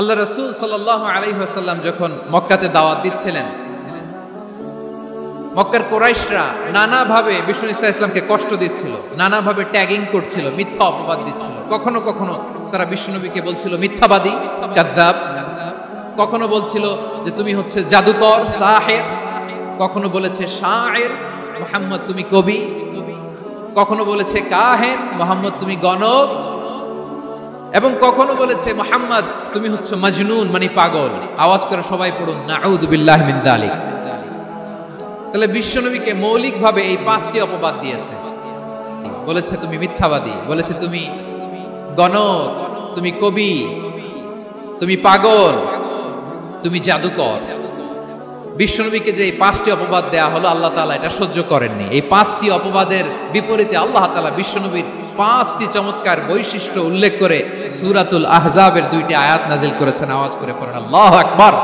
আল্লাহ রাসূল সাল্লাল্লাহু আলাইহি ওয়াসাল্লাম যখন মক্কাতে দাওয়াত দিচ্ছিলেন, মক্কার কুরাইশরা নানাভাবে বিষ্ণু ঈসা ইসলামকে কষ্ট দিচ্ছিল, নানাভাবে ট্যাগিং করছিল, মিথ্যা অপবাদ দিচ্ছিল। কখনো কখনো তারা বিশ্বনবীকে বলছিল মিথ্যাবাদী, কাযযাব। কখনো বলছিল যে তুমি হচ্ছে জাদুকর, সাহির। কখনো বলেছে শায়ের, মুহাম্মদ তুমি কবি। কখনো বলেছে কাহেন, মুহাম্মদ তুমি গণক। এবং কখনো বলেছে মুহাম্মদ তুমি হচ্ছে মাজনুন, মানে পাগল। আওয়াজ করে সবাই পড়ুন নাউযু বিল্লাহি মিন যালিক। তাহলে বিশ্বনবীকে মৌলিকভাবে এই পাঁচটি অপবাদ দিয়েছে। বলেছে তুমি মিথ্যাবাদী, বলেছে তুমি গণক, তুমি কবি, তুমি পাগল, তুমি জাদুকর। বিশ্বনবীকে যে এই পাঁচটি অপবাদ দেয়া হলো, আল্লাহ তাআলা এটা সহ্য করেননি। এই পাঁচটি অপবাদের বিপরীতে আল্লাহ তাআলা বিশ্বনবীর পাঁচটি চমৎকার বৈশিষ্ট্য উল্লেখ করে সূরাতুল আহজাবের 2টি আয়াত নাজিল করেছেন। আওয়াজ করে পড়েন আল্লাহু আকবার।